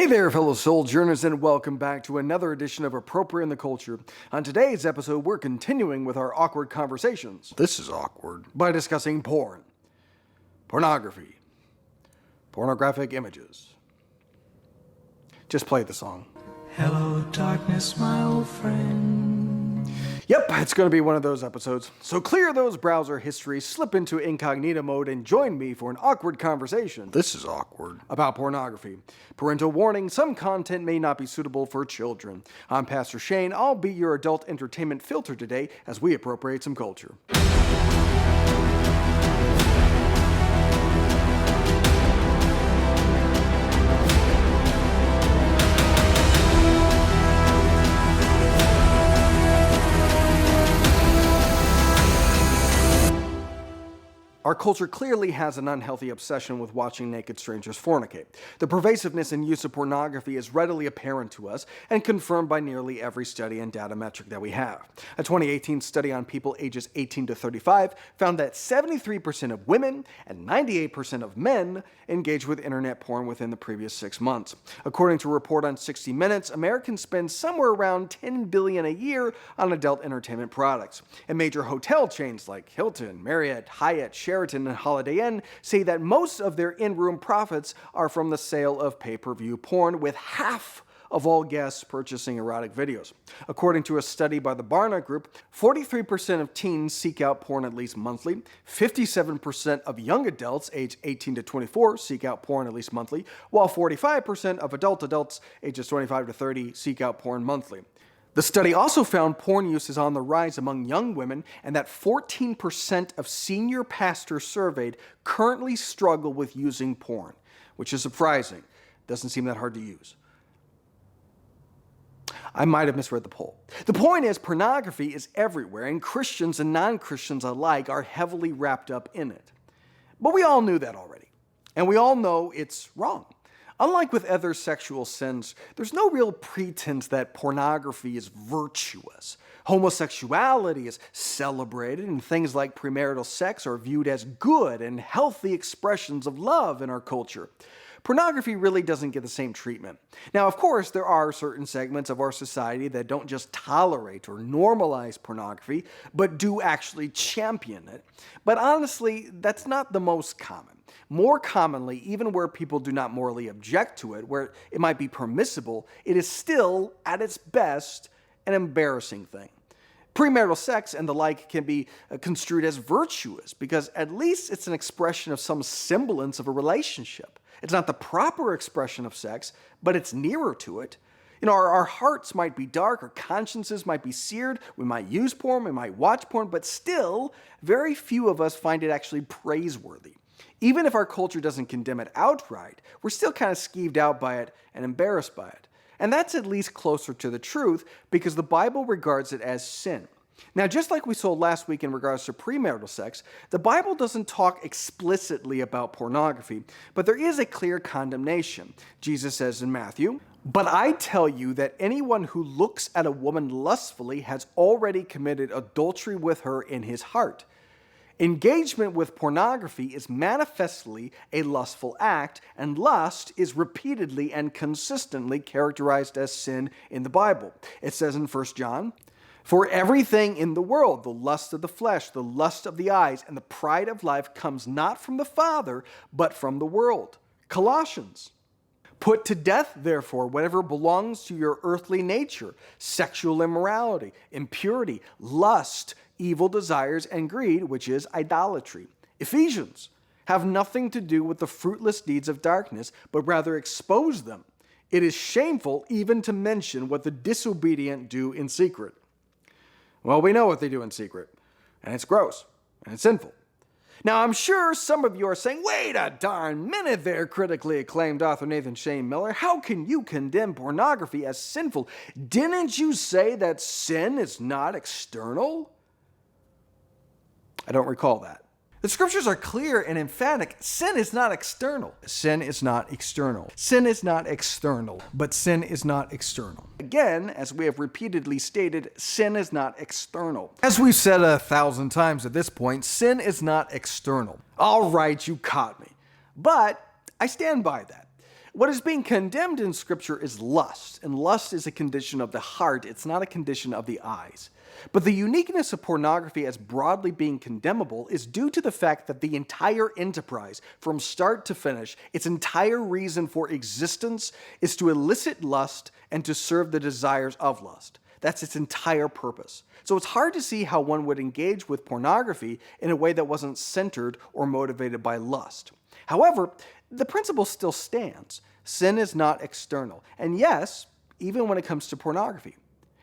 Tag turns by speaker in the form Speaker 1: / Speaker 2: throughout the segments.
Speaker 1: Hey there, fellow sojourners, and welcome back to another edition of Appropriate in the Culture. On today's episode, we're continuing with our awkward conversations. This is awkward. By discussing porn, pornography, pornographic images. Just play the song.
Speaker 2: Hello, darkness, my old friend.
Speaker 1: Yep, it's going to be one of those episodes. So clear those browser histories, slip into incognito mode, and join me for an awkward conversation. This is awkward. About pornography. Parental warning, some content may not be suitable for children. I'm Pastor Shane. I'll be your adult entertainment filter today as we appropriate some culture. Our culture clearly has an unhealthy obsession with watching naked strangers fornicate. The pervasiveness and use of pornography is readily apparent to us and confirmed by nearly every study and data metric that we have. A 2018 study on people ages 18 to 35 found that 73% of women and 98% of men engaged with internet porn within the previous 6 months. According to a report on 60 Minutes, Americans spend somewhere around $10 billion a year on adult entertainment products. And major hotel chains like Hilton, Marriott, Hyatt, Sheraton, and Holiday Inn say that most of their in-room profits are from the sale of pay-per-view porn, with half of all guests purchasing erotic videos. According to a study by the Barna Group, 43% of teens seek out porn at least monthly, 57% of young adults aged 18 to 24 seek out porn at least monthly, while 45% of adults ages 25 to 30 seek out porn monthly. The study also found porn use is on the rise among young women, and that 14% of senior pastors surveyed currently struggle with using porn, which is surprising. Doesn't seem that hard to use. I might have misread the poll. The point is, pornography is everywhere, and Christians and non-Christians alike are heavily wrapped up in it. But we all knew that already, and we all know it's wrong. Unlike with other sexual sins, there's no real pretense that pornography is virtuous. Homosexuality is celebrated, and things like premarital sex are viewed as good and healthy expressions of love in our culture. Pornography really doesn't get the same treatment. Now, of course, there are certain segments of our society that don't just tolerate or normalize pornography, but do actually champion it. But honestly, that's not the most common. More commonly, even where people do not morally object to it, where it might be permissible, it is still, at its best, an embarrassing thing. Premarital sex and the like can be construed as virtuous because at least it's an expression of some semblance of a relationship. It's not the proper expression of sex, but it's nearer to it. You know, our hearts might be dark, our consciences might be seared, we might use porn, we might watch porn, but still, very few of us find it actually praiseworthy. Even if our culture doesn't condemn it outright, we're still kind of skeeved out by it and embarrassed by it. And that's at least closer to the truth because the Bible regards it as sin. Now, just like we saw last week in regards to premarital sex, the Bible doesn't talk explicitly about pornography, but there is a clear condemnation. Jesus says in Matthew, "But I tell you that anyone who looks at a woman lustfully has already committed adultery with her in his heart." Engagement with pornography is manifestly a lustful act, and lust is repeatedly and consistently characterized as sin in the Bible. It says in 1 John, "For everything in the world, the lust of the flesh, the lust of the eyes, and the pride of life comes not from the Father, but from the world." Colossians, "Put to death, therefore, whatever belongs to your earthly nature, sexual immorality, impurity, lust, evil desires, and greed, which is idolatry." Ephesians, "Have nothing to do with the fruitless deeds of darkness, but rather expose them. It is shameful even to mention what the disobedient do in secret." Well, we know what they do in secret, and it's gross, and it's sinful. Now, I'm sure some of you are saying, wait a darn minute there, critically acclaimed author Nathan Shane Miller. How can you condemn pornography as sinful? Didn't you say that sin is not external? I don't recall that. The scriptures are clear and emphatic. Sin is not external. Sin is not external. Sin is not external, but sin is not external. Again, as we have repeatedly stated, sin is not external. As we've said 1,000 times at this point, sin is not external. All right, you caught me. But I stand by that. What is being condemned in Scripture is lust, and lust is a condition of the heart, it's not a condition of the eyes. But the uniqueness of pornography as broadly being condemnable is due to the fact that the entire enterprise, from start to finish, its entire reason for existence is to elicit lust and to serve the desires of lust. That's its entire purpose. So it's hard to see how one would engage with pornography in a way that wasn't centered or motivated by lust. However, the principle still stands. Sin is not external. And yes, even when it comes to pornography.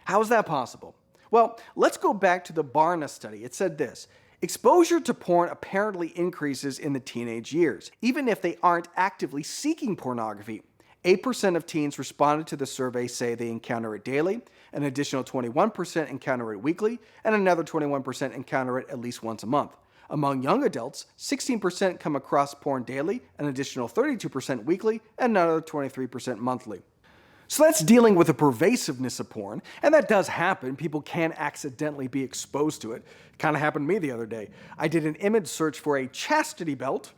Speaker 1: How is that possible? Well, let's go back to the Barna study. It said this: exposure to porn apparently increases in the teenage years, even if they aren't actively seeking pornography. 8% of teens responded to the survey say they encounter it daily, an additional 21% encounter it weekly, and another 21% encounter it at least once a month. Among young adults, 16% come across porn daily, an additional 32% weekly, and another 23% monthly. So that's dealing with the pervasiveness of porn, and that does happen. People can accidentally be exposed to it. It kind of happened to me the other day. I did an image search for a chastity belt,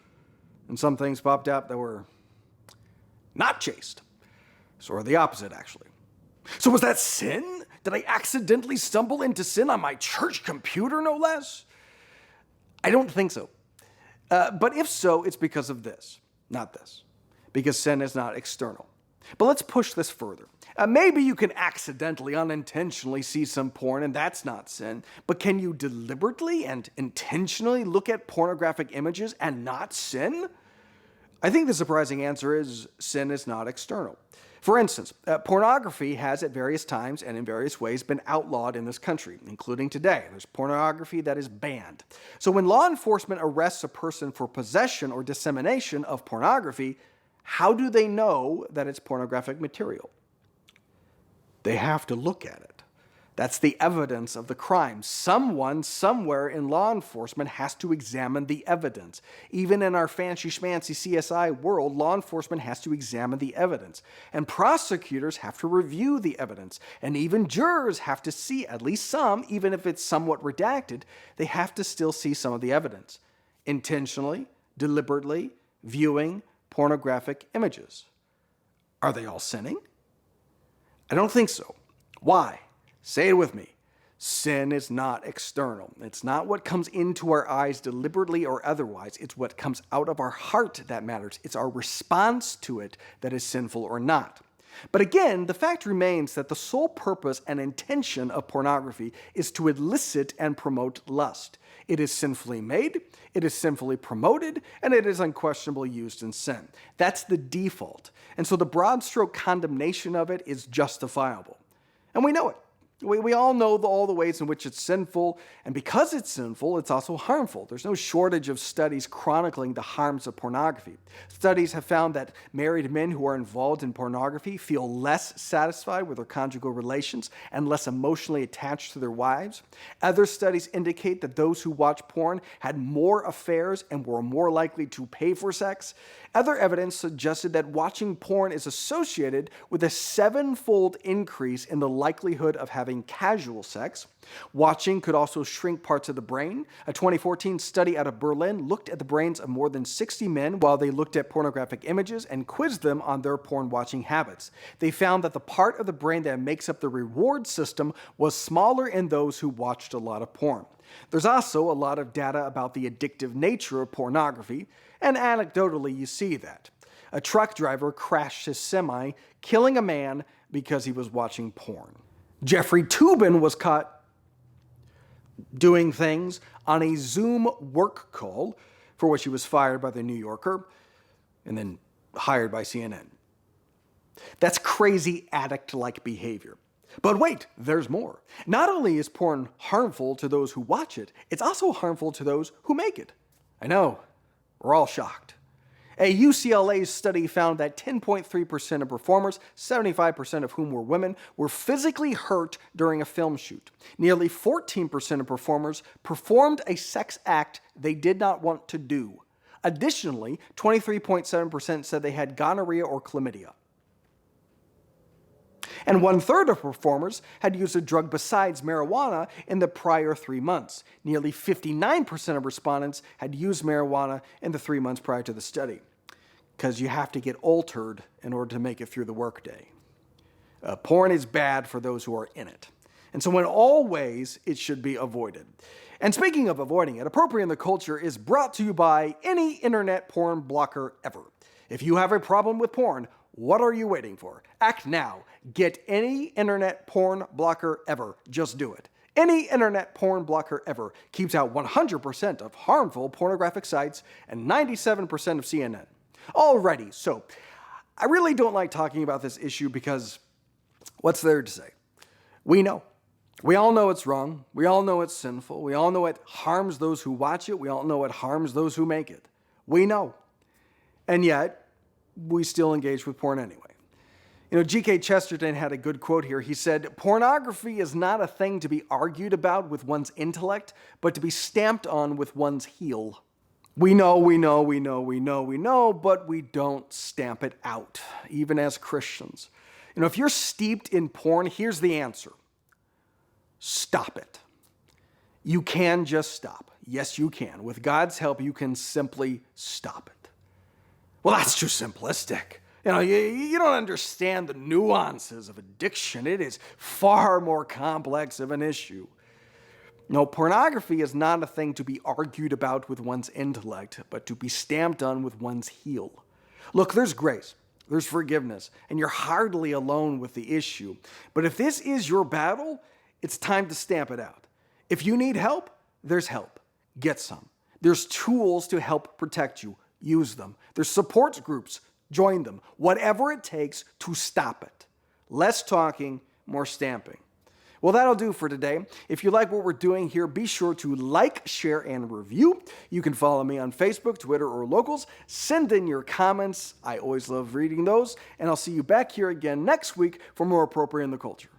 Speaker 1: and some things popped up that were not chaste. Sort of the opposite, actually. So was that sin? Did I accidentally stumble into sin on my church computer, no less? I don't think so. But if so, it's because of this, not this. Because sin is not external. But let's push this further. Maybe you can accidentally, unintentionally see some porn, and that's not sin. But can you deliberately and intentionally look at pornographic images and not sin? I think the surprising answer is sin is not external. For instance, pornography has at various times and in various ways been outlawed in this country, including today. There's pornography that is banned. So when law enforcement arrests a person for possession or dissemination of pornography, how do they know that it's pornographic material? They have to look at it. That's the evidence of the crime. Someone, somewhere in law enforcement has to examine the evidence. Even in our fancy-schmancy CSI world, law enforcement has to examine the evidence. And prosecutors have to review the evidence. And even jurors have to see at least some, even if it's somewhat redacted, they have to still see some of the evidence. Intentionally, deliberately, viewing pornographic images. Are they all sinning? I don't think so. Why? Say it with me. Sin is not external. It's not what comes into our eyes deliberately or otherwise. It's what comes out of our heart that matters. It's our response to it that is sinful or not. But again, the fact remains that the sole purpose and intention of pornography is to elicit and promote lust. It is sinfully made, it is sinfully promoted, and it is unquestionably used in sin. That's the default. And so the broad stroke condemnation of it is justifiable. And we know it. We all know all the ways in which it's sinful, and because it's sinful, it's also harmful. There's no shortage of studies chronicling the harms of pornography. Studies have found that married men who are involved in pornography feel less satisfied with their conjugal relations and less emotionally attached to their wives. Other studies indicate that those who watch porn had more affairs and were more likely to pay for sex. Other evidence suggested that watching porn is associated with a 7-fold increase in the likelihood of having casual sex. Watching could also shrink parts of the brain. A 2014 study out of Berlin looked at the brains of more than 60 men while they looked at pornographic images and quizzed them on their porn watching habits. They found that the part of the brain that makes up the reward system was smaller in those who watched a lot of porn. There's also a lot of data about the addictive nature of pornography, and anecdotally you see that. A truck driver crashed his semi, killing a man because he was watching porn. Jeffrey Toobin was caught doing things on a Zoom work call for which he was fired by the New Yorker and then hired by CNN. That's crazy addict-like behavior. But wait, there's more. Not only is porn harmful to those who watch it, it's also harmful to those who make it. I know, we're all shocked. A UCLA study found that 10.3% of performers, 75% of whom were women, were physically hurt during a film shoot. Nearly 14% of performers performed a sex act they did not want to do. Additionally, 23.7% said they had gonorrhea or chlamydia. And 1/3 of performers had used a drug besides marijuana in the prior 3 months. Nearly 59% of respondents had used marijuana in the 3 months prior to the study. because you have to get altered in order to make it through the workday. Porn is bad for those who are in it. And so in all ways, it should be avoided. And speaking of avoiding it, Appropriate in the Culture is brought to you by any internet porn blocker ever. If you have a problem with porn, what are you waiting for? Act now. Get any internet porn blocker ever. Just do it. Any internet porn blocker ever keeps out 100% of harmful pornographic sites and 97% of CNN. Alrighty, so I really don't like talking about this issue because what's there to say? We know. We all know it's wrong. We all know it's sinful. We all know it harms those who watch it. We all know it harms those who make it. We know. And yet, we still engage with porn anyway. G.K. Chesterton had a good quote here. He said, "Pornography is not a thing to be argued about with one's intellect, but to be stamped on with one's heel." We know, but we don't stamp it out, even as Christians. If you're steeped in porn, here's the answer. Stop it. You can just stop. Yes, you can. With God's help, you can simply stop it. Well, that's too simplistic. You don't understand the nuances of addiction. It is far more complex of an issue. No, pornography is not a thing to be argued about with one's intellect, but to be stamped on with one's heel. Look, there's grace, there's forgiveness, and you're hardly alone with the issue. But if this is your battle, it's time to stamp it out. If you need help, there's help. Get some. There's tools to help protect you. Use them. There's support groups. Join them. Whatever it takes to stop it. Less talking, more stamping. Well, that'll do for today. If you like what we're doing here, be sure to like, share, and review. You can follow me on Facebook, Twitter, or Locals. Send in your comments. I always love reading those. And I'll see you back here again next week for more Appropriate in the Culture.